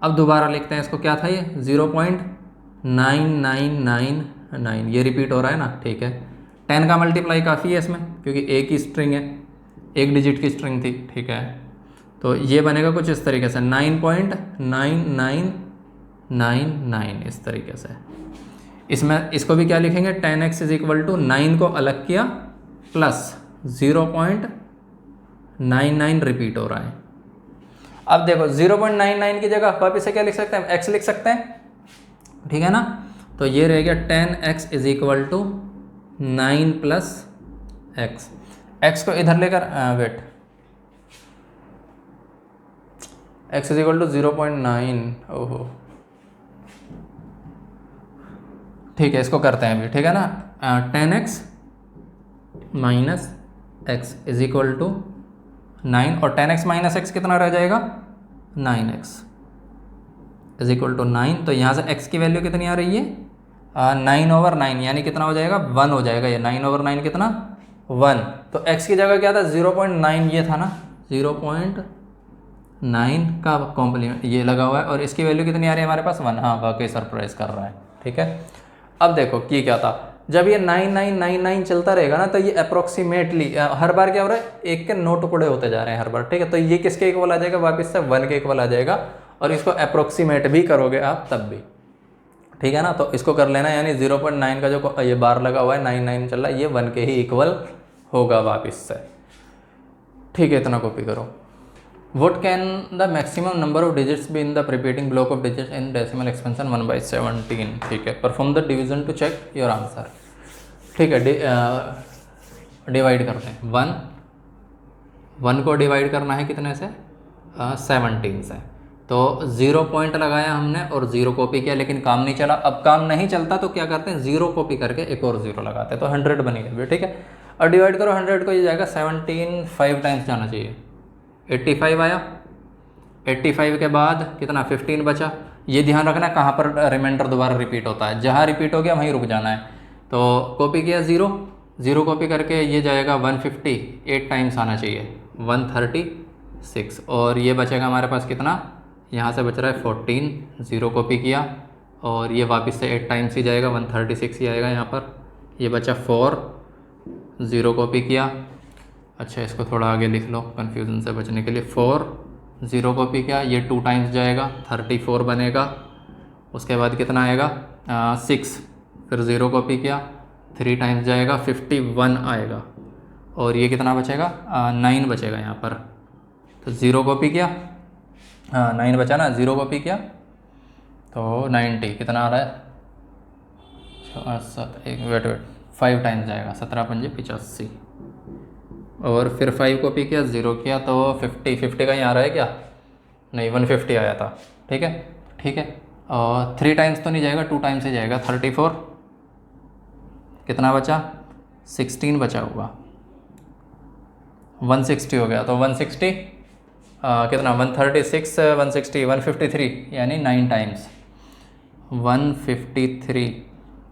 अब दोबारा लिखते हैं इसको, क्या था ये, 0.999 9, ये रिपीट हो रहा है ना, ठीक है। 10 का मल्टीप्लाई काफ़ी है इसमें, क्योंकि एक ही स्ट्रिंग है, एक डिजिट की स्ट्रिंग थी, ठीक है। तो ये बनेगा कुछ इस तरीके से 9.9999 इस तरीके से। इसमें इसको भी क्या लिखेंगे, 10x इज इक्वल टू 9 को अलग किया प्लस 0.99 रिपीट हो रहा है। अब देखो 0.99 की जगह वापिस से क्या लिख सकते हैं, x लिख सकते हैं, ठीक है ना। तो ये रह गया 10x is equal to 9 plus x. X को इधर लेकर wait, x is equal to 0.9, ओहो ठीक है, इसको करते हैं अभी, ठीक है ना। 10x minus x is equal to 9, और 10x माइनस एक्स कितना रह जाएगा, 9x इज इक्वल टू 9। तो यहाँ से x की वैल्यू कितनी आ रही है, 9/9, यानी कितना हो जाएगा, 1 हो जाएगा। ये 9/9 कितना, 1। तो x की जगह क्या था, 0.9 ये था ना, 0.9 का कॉम्प्लीमेंट ये लगा हुआ है, और इसकी वैल्यू कितनी आ रही है हमारे पास, 1। हाँ वाकई सरप्राइज कर रहा है, ठीक है। अब देखो ये क्या था, जब ये 9999 चलता रहेगा ना, तो ये अप्रोक्सीमेटली हर बार क्या हो रहा है, एक के 9 टुकड़े होते जा रहे हैं हर बार, ठीक है। तो ये किसके इक्वल आ जाएगा, वापस से 1 के इक्वल आ जाएगा, और इसको अप्रोक्सीमेट भी करोगे आप तब भी, ठीक है ना। तो इसको कर लेना, यानी 0.9 का जो ये बार लगा हुआ है 99 चल रहा है, ये 1 के ही इक्वल होगा वापस से, ठीक है। इतना कॉपी करो। What can the maximum number of digits be in the repeating block of digits in decimal expansion 1/17, ठीक है। Perform the division to check your answer, ठीक है। डिवाइड करते हैं, 1 को डिवाइड करना है कितने से, 17 से। तो 0 पॉइंट लगाया हमने और 0 कॉपी किया, लेकिन काम नहीं चला। अब काम नहीं चलता तो क्या करते हैं, 0 कॉपी करके एक और 0 लगाते हैं, तो 100 बनेगा, ठीक है। और डिवाइड करो 100 को, ये जाएगा 17 5 टाइम्स जाना चाहिए, 85 आया। 85 के बाद कितना, 15 बचा। ये ध्यान रखना कहाँ पर रिमाइंडर दोबारा रिपीट होता है, जहाँ रिपीट हो गया वहीं रुक जाना है। तो कॉपी किया 0 कॉपी करके ये जाएगा 150, 8 टाइम्स आना चाहिए, 136। और ये बचेगा हमारे पास कितना, यहाँ से बच रहा है 14, 0 कॉपी किया, और ये वापस से 8 टाइम्स ही जाएगा, 136 ही आएगा यहाँ पर। ये बचा 4, 0 कॉपी किया। अच्छा इसको थोड़ा आगे लिख लो कन्फ्यूज़न से बचने के लिए, 4, 0 कॉपी किया, ये 2 टाइम्स जाएगा, 34 बनेगा। उसके बाद कितना आएगा, 6, फिर 0 कॉपी किया, 3 टाइम्स जाएगा, 51 आएगा। और ये कितना बचेगा, 9 बचेगा यहाँ पर। तो 0 कॉपी किया, 9 बचा ना, 0 कॉपी किया तो 90 कितना आ रहा है, वेट 5 टाइम्स जाएगा, 17 पंजे 85। और फिर 5 कॉपी किया, 0 किया तो 50 का ही आ रहा है क्या, नहीं 150 आया था, ठीक है, ठीक है। और 3 टाइम्स तो नहीं जाएगा, 2 टाइम्स ही जाएगा, 34 कितना बचा, 16 बचा होगा, 160 हो गया। तो 160 कितना, 136 160 153, यानी 9 टाइम्स 153।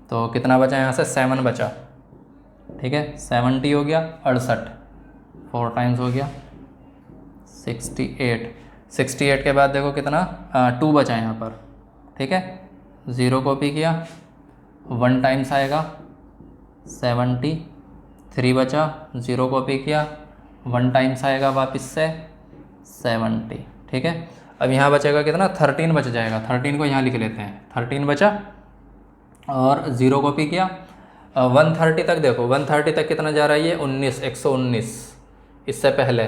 तो कितना बचा यहाँ से, 7 बचा, ठीक है। 70 हो गया, 68 4 टाइम्स हो गया, 68 के बाद देखो कितना, 2 बचा यहाँ पर, ठीक है। 0 कॉपी किया, 1 टाइम्स आएगा, 70, 3 बचा, 0 कॉपी किया, 1 टाइम्स आएगा वापस से 70, ठीक है। अब यहाँ बचेगा कितना, 13 बच जाएगा, 13 को यहाँ लिख लेते हैं, 13 बचा और 0 कॉपी किया। 130 तक देखो, 130 तक कितना जा रहा है, ये 119, इससे पहले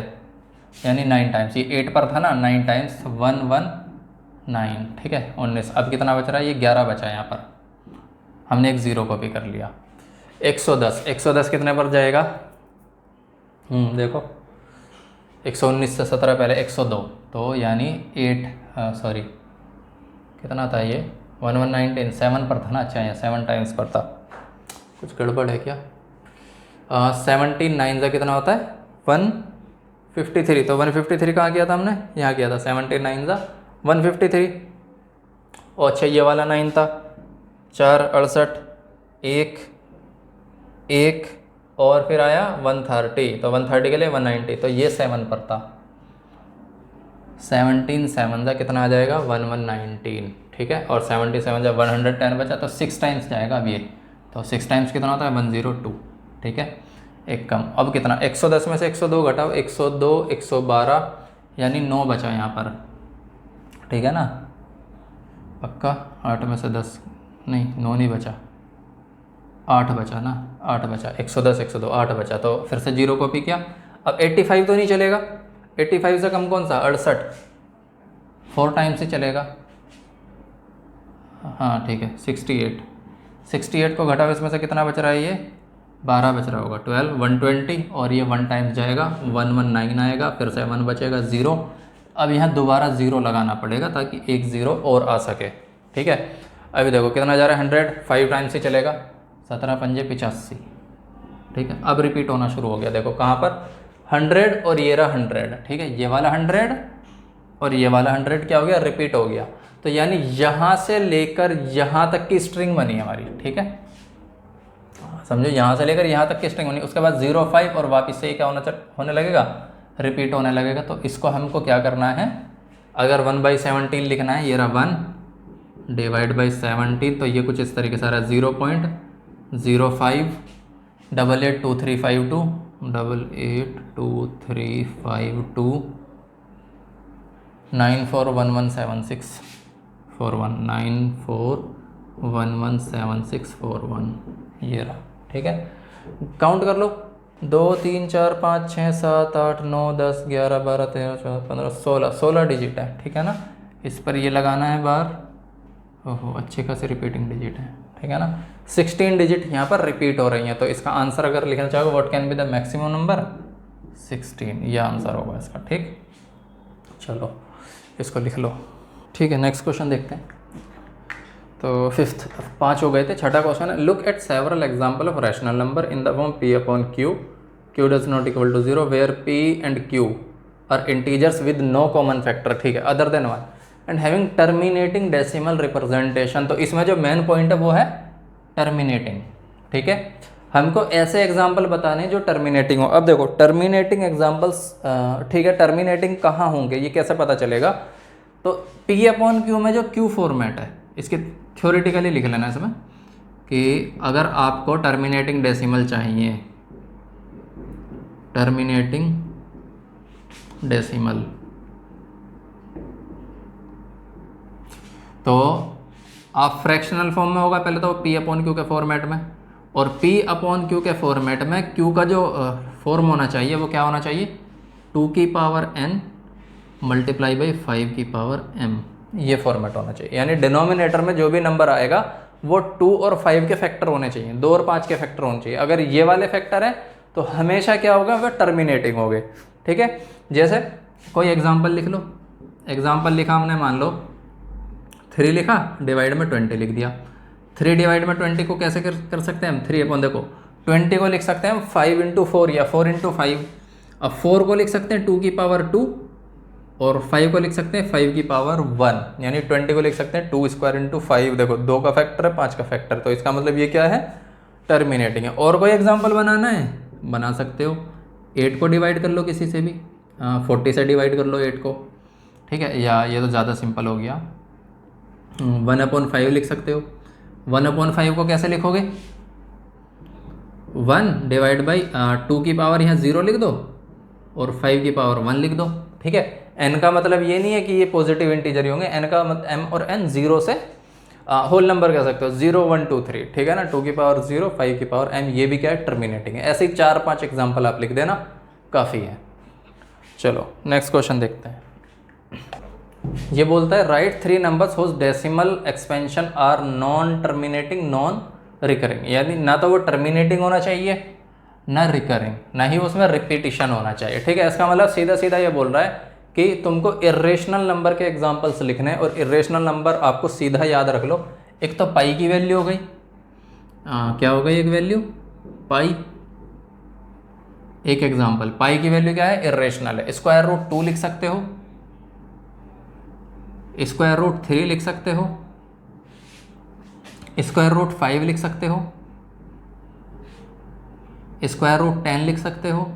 यानी 9 टाइम्स, ये 8 पर था ना, 9 टाइम्स 119, ठीक है 19। अब कितना बच रहा है, ये 11 बचा यहाँ पर, हमने एक 0 कॉपी कर लिया। 110 कितने पर जाएगा, देखो 119 से 17 पहले 102, तो यानी 8 कितना था ये, 1119, 7 पर था ना, अच्छा यहाँ 7 टाइम्स पर था, कुछ गड़बड़ है क्या। 17 9 से कितना होता है, 153। तो 153 कहाँ किया था हमने, यहाँ किया था, 17 9 से 153। और अच्छा ये वाला 9 था, 4 68, 1 और फिर आया 130, तो 130 के लिए 190, तो ये 7 पर था। 17 7 से कितना आ जाएगा, 1119, ठीक है। और 77 जब 110 बचा तो 6 टाइम्स जाएगा अब ये, तो 6 टाइम्स कितना होता है 102, ठीक है, एक कम। अब कितना 110 में से 102 घटाओ, 102 112 यानी 9 बचा यहाँ पर, ठीक है ना, पक्का। 8 में से 10 नहीं, 9 नहीं बचा, 8 बचा ना, 8 बचा, 110 102 8 बचा, तो फिर से 0 कॉपी किया। अब 85 तो नहीं चलेगा, 85 से कम कौन सा 68, 4 टाइम्स ही चलेगा, हाँ ठीक है। 68 को घटाओ, इसमें से कितना बच रहा है, ये 12 बच रहा होगा, 12 120 और ये 1 टाइम्स जाएगा 119 आएगा, फिर से 1 बचेगा 0। अब यहाँ दोबारा 0 लगाना पड़ेगा ताकि एक 0 और आ सके, ठीक है। अभी देखो कितना जा रहा है 100, 5 टाइम्स ही चलेगा, 17 पंजे 85, ठीक है। अब रिपीट होना शुरू हो गया, देखो कहाँ पर 100 और ये रहा 100, ठीक है, ये वाला 100 और ये वाला 100 क्या हो गया, रिपीट हो गया। तो यानी यहाँ से लेकर यहाँ तक की स्ट्रिंग बनी हमारी, ठीक है, समझो, यहाँ से लेकर यहाँ तक की स्ट्रिंग बनी। उसके बाद 0 5 और वापस से क्या होने लगेगा, रिपीट होने लगेगा। तो इसको हमको क्या करना है, अगर 1/17 लिखना है, ये रहा 1 डिवाइड बाई 17, तो ये कुछ इस तरीके से आ रहा है 0.05 882352 882352 941176 41 94117641 ये रहा, ठीक है। काउंट कर लो, 2 3 4 5 6 7 8 9 10 11 12 13 14 15 16 डिजिट है, ठीक है ना। इस पर ये लगाना है बार, ओहो अच्छे खासे रिपीटिंग डिजिट है, ठीक है ना। 16 डिजिट यहाँ पर रिपीट हो रही हैं, तो इसका आंसर अगर लिखना चाहोगे what can be the maximum number 16, यह आंसर होगा इसका, ठीक। चलो इसको लिख लो, ठीक है। नेक्स्ट क्वेश्चन देखते हैं। तो 5 हो गए थे, छठा क्वेश्चन है, look at several example of rational number in the form p upon q, q does not equal to 0 where p and q are integers with no common factor, ठीक है, other than 1 and having terminating decimal representation. तो इसमें जो main point है वो है terminating, ठीक है। हमको ऐसे एग्जाम्पल बताने जो टर्मिनेटिंग हो। अब देखो टर्मिनेटिंग एग्जाम्पल्स, ठीक है, टर्मिनेटिंग कहाँ होंगे ये कैसे पता चलेगा, तो p अपॉन q में जो q फॉर्मेट है इसके थ्योरेटिकली लिख लेना इसमें कि अगर आपको टर्मिनेटिंग डेसिमल चाहिए, टर्मिनेटिंग डेसिमल, तो आप फ्रैक्शनल फॉर्म में होगा पहले तो p अपॉन q के फॉर्मेट में, और p अपॉन q के फॉर्मेट में q का जो फॉर्म होना चाहिए वो क्या होना चाहिए, 2 की पावर n मल्टीप्लाई बाई 5 की पावर m, ये फॉर्मेट होना चाहिए। यानी डिनोमिनेटर में जो भी नंबर आएगा वो 2 और 5 के फैक्टर होने चाहिए, 2 और 5 के फैक्टर होने चाहिए। अगर ये वाले फैक्टर है तो हमेशा क्या होगा, वह टर्मिनेटिंग हो गए, ठीक है। जैसे कोई एग्जांपल लिख लो, एग्जांपल लिखा हमने, मान लो 3 लिखा, डिवाइड में 20 लिख दिया। 3 डिवाइड में 20 को कैसे कर सकते हैं हम, 3 अपॉन, देखो 20 को लिख सकते हैं हम 5 इंटू 4 या 4 इंटू 5। अब 4 को लिख सकते हैं 2 की पावर 2 और 5 को लिख सकते हैं 5 की पावर 1, यानी 20 को लिख सकते हैं 2 स्क्वायर इंटू 5। देखो 2 का फैक्टर है, 5 का फैक्टर, तो इसका मतलब ये क्या है, टर्मिनेटिंग है। और कोई एग्जांपल बनाना है, बना सकते हो। 8 को डिवाइड कर लो किसी से भी, 40 से डिवाइड कर लो 8 को, ठीक है, या ये तो ज़्यादा सिंपल हो गया, 1/5 लिख सकते हो। 1/5 को कैसे लिखोगे, 1 डिवाइड बाई 2 की पावर यहाँ 0 लिख दो और 5 की पावर 1 लिख दो, ठीक है। n का मतलब ये नहीं है कि ये पॉजिटिव इंटीजर ही होंगे, n का मतलब m और n 0 से होल नंबर कह सकते हो, 0 1 2 3, ठीक है ना। 2 की पावर 0, 5 की पावर m, ये भी क्या है, टर्मिनेटिंग है। ऐसे ही 4-5 एग्जाम्पल आप लिख देना, काफ़ी है। चलो नेक्स्ट क्वेश्चन देखते हैं। ये बोलता है write 3 numbers whose decimal expansion are non terminating non recurring, यानी ना तो वो टर्मिनेटिंग होना चाहिए ना रिकरिंग, ना ही उसमें रिपीटिशन होना चाहिए, ठीक है। इसका मतलब सीधा सीधा ये बोल रहा है कि तुमको इरेशनल नंबर के एग्जांपल्स लिखने हैं, और इरेशनल नंबर आपको सीधा याद रख लो, एक तो पाई की वैल्यू हो गई, क्या हो गई एक वैल्यू पाई, एक एग्जांपल पाई की वैल्यू क्या है, इरेशनल है। स्क्वायर रूट 2 लिख सकते हो, स्क्वायर रूट 3 लिख सकते हो, स्क्वायर रूट 5 लिख सकते हो, स्क्वायर रूट 10 लिख सकते हो,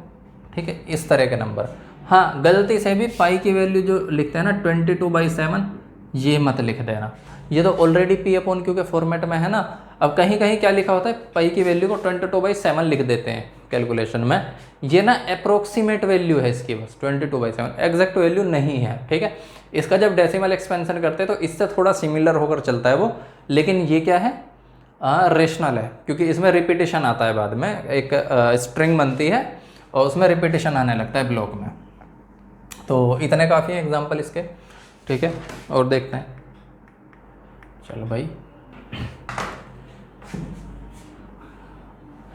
ठीक है, इस तरह के नंबर। हाँ, गलती से भी पाई की वैल्यू जो लिखते हैं ना 22/7, ये मत लिख देना, ये तो ऑलरेडी p अपॉन q के फॉर्मेट में है ना। अब कहीं कहीं क्या लिखा होता है, पाई की वैल्यू को 22/7 लिख देते हैं कैलकुलेशन में। ये ना अप्रोक्सीमेट वैल्यू है इसकी, बस 22/7, एग्जैक्ट वैल्यू नहीं है, ठीक है। इसका जब डेसिमल एक्सपेंशन करते हैं तो इससे थोड़ा सिमिलर होकर चलता है वो, लेकिन ये क्या है, रेशनल है, क्योंकि इसमें रिपीटेशन आता है बाद में, एक स्ट्रिंग बनती है और उसमें रिपीटेशन आने लगता है ब्लॉक में। तो इतने काफ़ी हैं एग्जाम्पल इसके, ठीक है। और देखते हैं, चलो भाई।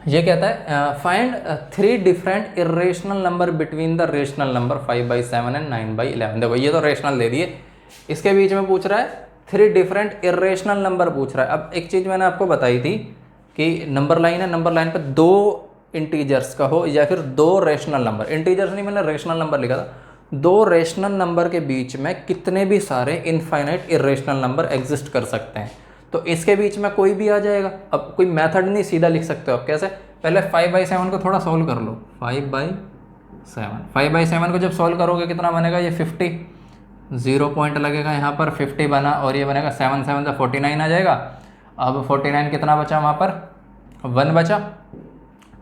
ये कहता है find 3 different irrational number between the rational number 5/7 and 9/11। देखो ये तो रेशनल दे दिए, इसके बीच में पूछ रहा है 3 डिफरेंट इरेशनल नंबर पूछ रहा है। अब एक चीज़ मैंने आपको बताई थी कि नंबर लाइन है, नंबर लाइन पे 2 इंटीजर्स का हो या फिर 2 रेशनल नंबर, इंटीजर्स नहीं मैंने रेशनल नंबर लिखा था, 2 रेशनल नंबर के बीच में कितने भी सारे इनफाइनाइट इरेशनल नंबर एग्जिस्ट कर सकते हैं। तो इसके बीच में कोई भी आ जाएगा। अब कोई मेथड नहीं, सीधा लिख सकते हो आप। कैसे, पहले 5/7 को थोड़ा सॉल्व कर लो। 5/7 को जब सॉल्व करोगे कितना बनेगा, ये 50, 0 पॉइंट लगेगा यहाँ पर, 50 बना, और ये बनेगा 7 7 से 49 आ जाएगा। अब 49 कितना बचा वहाँ पर, 1 बचा,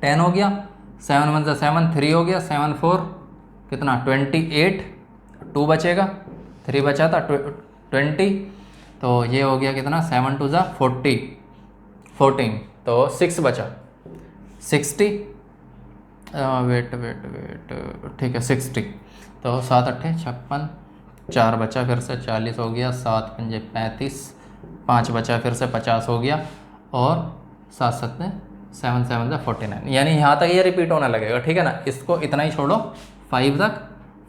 10 हो गया, 7 1 से 7, 3 हो गया, 7 4 कितना 28, 2 बचेगा, 3 बचा था 20, तो ये हो गया कितना 7 2 40, 14, तो 6 बचा 60, वेट ठीक है 60, तो 7 8 56, 4 बचा फिर से 40 हो गया, 7 5 35, 5 बचा फिर से 50 हो गया, और 7 7 7 7 से 49, यानी यहाँ तक ये रिपीट होने लगेगा, ठीक है ना। इसको इतना ही छोड़ो 5 तक,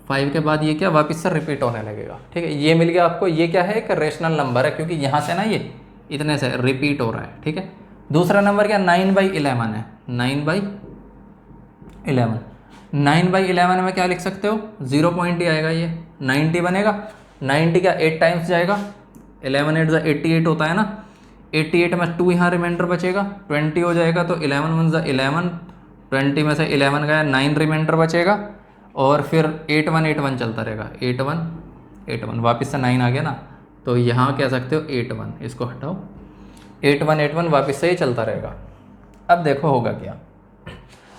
5 के बाद ये क्या वापस से रिपीट होने लगेगा, ठीक है। ये मिल गया आपको, ये क्या है, एक रेशनल नंबर है, क्योंकि यहाँ से ना ये इतने से रिपीट हो रहा है, ठीक है। दूसरा नंबर क्या 9/11 है, 9/11, 9/11 में क्या लिख सकते हो, 0 पॉइंट ही आएगा, ये 90 बनेगा, 90 का 8 टाइम्स जाएगा, 11 8 88 होता है ना, 88 में 2 यहाँ रिमाइंडर बचेगा, 20 हो जाएगा, तो 11 1 11, 20 में से 11 गया, 9 रिमाइंडर बचेगा, और फिर 8 1 8 1 चलता रहेगा, 8 1 8 1, वापस से 9 आ गया ना, तो यहाँ कह सकते हो 8 1, इसको हटाओ, 8 1 8 1 वापस से ही चलता रहेगा। अब देखो होगा क्या,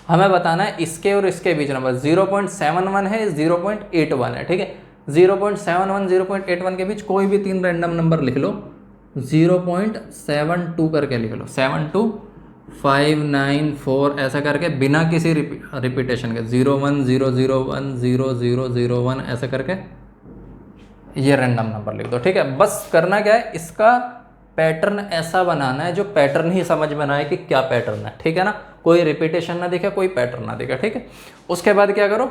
हमें बताना है इसके और इसके बीच नंबर 0.71 है, 0.81 है, ठीक है। 0.71 0.81 के बीच कोई भी 3 रैंडम नंबर लिख लो, 0.72 करके लिख लो, 72 5 9 4 ऐसा करके, बिना किसी रिपीटेशन के, 0 1 0 0 1 0 0 0 1 ऐसा करके ये रैंडम नंबर लिख दो, ठीक है। बस करना क्या है, इसका पैटर्न ऐसा बनाना है जो पैटर्न ही समझ में आए कि क्या पैटर्न है, ठीक है ना, कोई रिपीटेशन ना दिखे, कोई पैटर्न ना दिखे, ठीक है। उसके बाद क्या करो,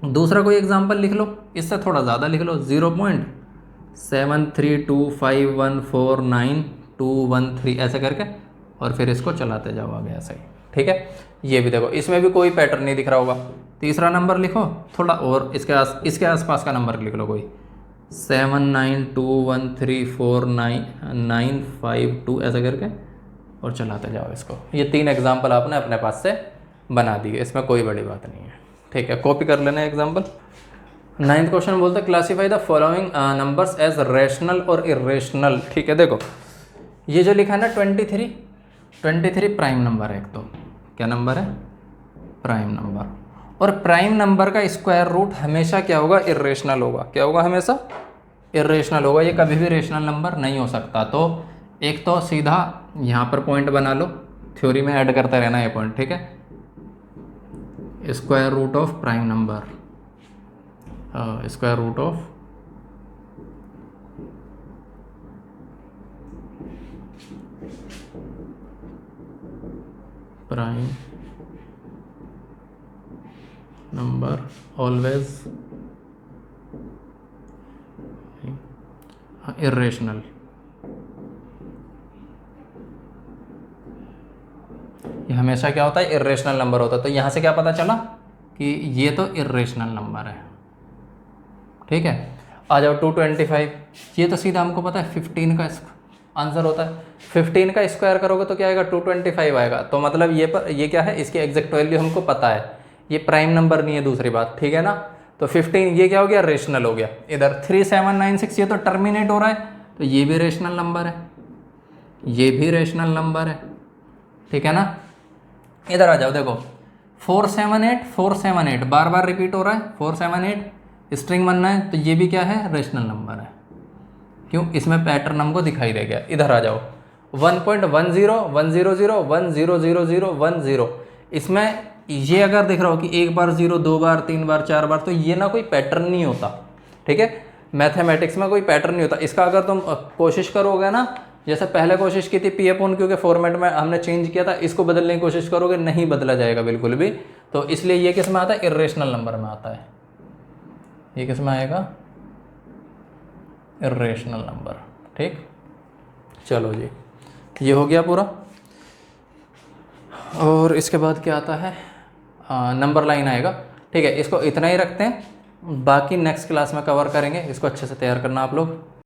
दूसरा कोई एग्जांपल लिख लो, इससे थोड़ा ज़्यादा लिख लो, 0.7325149213 ऐसे करके, और फिर इसको चलाते जाओ आगे ऐसे ही, ठीक है। ये भी देखो, इसमें भी कोई पैटर्न नहीं दिख रहा होगा। तीसरा नंबर लिखो, थोड़ा और इसके आसपास का नंबर लिख लो कोई, 7921349952 ऐसा करके, और चलाते जाओ इसको। ये 3 एग्जाम्पल आपने अपने पास से बना दिए, इसमें कोई बड़ी बात नहीं है, ठीक है। कॉपी कर लेना एग्जाम्पल। 9th क्वेश्चन बोलते classify the following numbers as rational और इरेशनल, ठीक है। देखो ये जो लिखा है ना 23 प्राइम नंबर है, एक तो क्या नंबर है, प्राइम नंबर, और प्राइम नंबर का स्क्वायर रूट हमेशा क्या होगा, इरेशनल होगा। क्या होगा, हमेशा इरेशनल होगा, ये कभी भी रेशनल नंबर नहीं हो सकता। तो एक तो सीधा यहाँ पर पॉइंट बना लो, थ्योरी में ऐड करते रहना ये पॉइंट, ठीक है। Square root of prime number, square root of prime number always irrational. ये हमेशा क्या होता है, इरेशनल नंबर होता है। तो यहाँ से क्या पता चला कि ये तो इरेशनल नंबर है, ठीक है। आ जाओ 225, ये तो सीधा हमको पता है 15 का आंसर होता है। 15 का स्क्वायर करोगे तो क्या आएगा, 225 आएगा। तो मतलब ये क्या है, इसकी एग्जैक्ट वैल्यू हमको पता है, ये प्राइम नंबर नहीं है, दूसरी बात, ठीक है ना। तो 15 ये क्या हो गया, रेशनल हो गया। इधर 3796 ये तो टर्मिनेट हो रहा है, तो ये भी रेशनल नंबर है, ये भी रेशनल नंबर है, ठीक है ना। इधर आ जाओ, देखो 478 478 बार बार रिपीट हो रहा है, 478 स्ट्रिंग बनना है, तो ये भी क्या है, रेशनल नंबर है। क्यों, इसमें पैटर्न हमको दिखाई दे गया। इधर आ जाओ 1.10 100 1000 10, इसमें ये अगर दिख रहा हो कि एक बार 0, 2 बार, 3 बार, 4 बार, तो ये ना कोई पैटर्न नहीं होता, ठीक है। मैथमेटिक्स में कोई पैटर्न नहीं होता इसका। अगर तुम कोशिश करोगे ना, जैसे पहले कोशिश की थी P/Q के फॉर्मेट में हमने चेंज किया था, इसको बदलने की कोशिश करोगे नहीं बदला जाएगा बिल्कुल भी। तो इसलिए ये किस में आता है, इर्रेशनल नंबर में आता है। ये किस में आएगा, इर्रेशनल नंबर, ठीक। चलो जी, ये हो गया पूरा। और इसके बाद क्या आता है, नंबर लाइन आएगा, ठीक है। इसको इतना ही रखते हैं, बाकी नेक्स्ट क्लास में कवर करेंगे। इसको अच्छे से तैयार करना आप लोग।